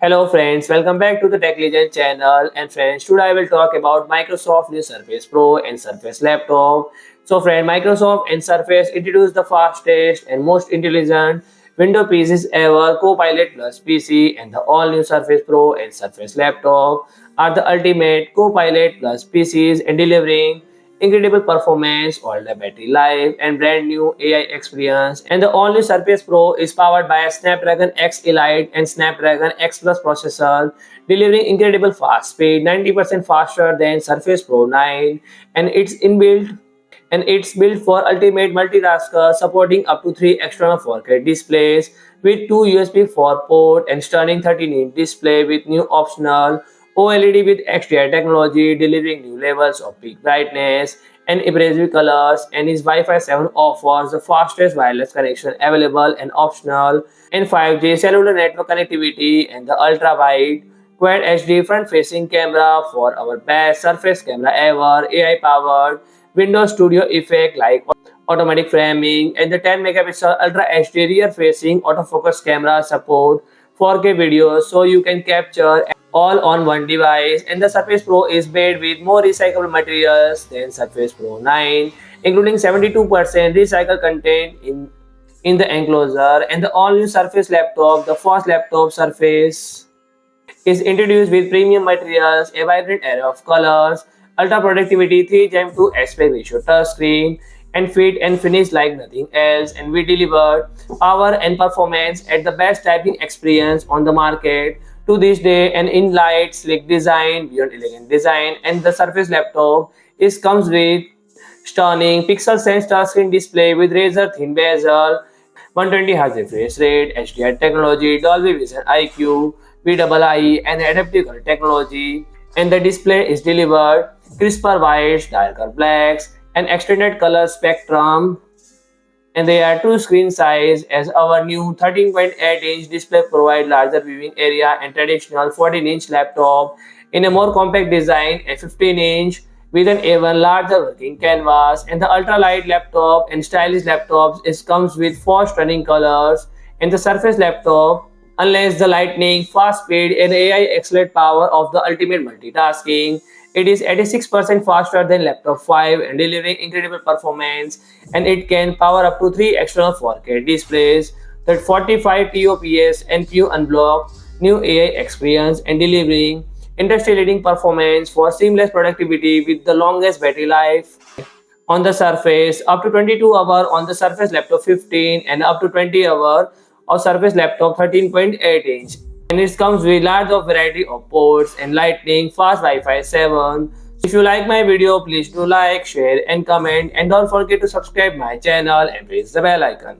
Hello friends, welcome back to the Tech Legend channel. And friends, today I will talk about Microsoft new Surface Pro and Surface laptop. So friend, Microsoft and Surface introduced the fastest and most intelligent Windows PCs ever, Copilot Plus PC, and the all new Surface Pro and Surface laptop are the ultimate Copilot Plus PCs and delivering incredible performance, all the battery life, and brand new AI experience. And the all-new Surface Pro is powered by a Snapdragon X Elite and Snapdragon X Plus processor, delivering incredible fast speed, 90% faster than Surface Pro 9, and it's built for ultimate multitasker, supporting up to 3 external 4K displays with 2 USB 4 port and stunning 13-inch display with new optional OLED with XDR technology, delivering new levels of peak brightness and abrasive colors. And his Wi-Fi 7 offers the fastest wireless connection available and optional, and 5G cellular network connectivity and the ultra-wide Quad HD front-facing camera for our best surface camera ever, AI-powered Windows Studio effect like automatic framing, and the 10 megapixel Ultra HD rear-facing autofocus camera support 4K videos so you can capture all on one device. And the Surface Pro is made with more recyclable materials than Surface Pro 9, including 72% recycled content in the enclosure. And the all-new Surface laptop, the first laptop Surface, is introduced with premium materials, a vibrant array of colors, ultra productivity 3:2 aspect ratio touchscreen, and fit and finish like nothing else. And we deliver power and performance at the best typing experience on the market to this day, and in light, slick design, beyond elegant design. And the Surface laptop is comes with stunning pixel sense touchscreen display with razor thin bezel, 120 Hz refresh rate, HDR technology, Dolby Vision IQ, PII, and adaptive color technology. And the display is delivered crisper whites, darker blacks, and extended color spectrum. And they are true screen size, as our new 13.8-inch display provide larger viewing area and traditional 14-inch laptop in a more compact design, a 15-inch with an even larger working canvas. And the ultralight laptop and stylish laptops comes with four stunning colors. And the Surface laptop unless the lightning, fast speed, and AI excellent power of the ultimate multitasking. It is 86% faster than laptop 5 and delivering incredible performance, and it can power up to 3 external 4K displays, that 45 TOPS NPU unblock, new AI experience, and delivering industry-leading performance for seamless productivity with the longest battery life on the Surface, up to 22 hours on the Surface Laptop 15, and up to 20 hours of Surface Laptop 13.8-inch. And it comes with large of variety of ports and lightning, fast Wi-Fi 7. If you like my video, please do like, share and comment, and don't forget to subscribe my channel and press the bell icon.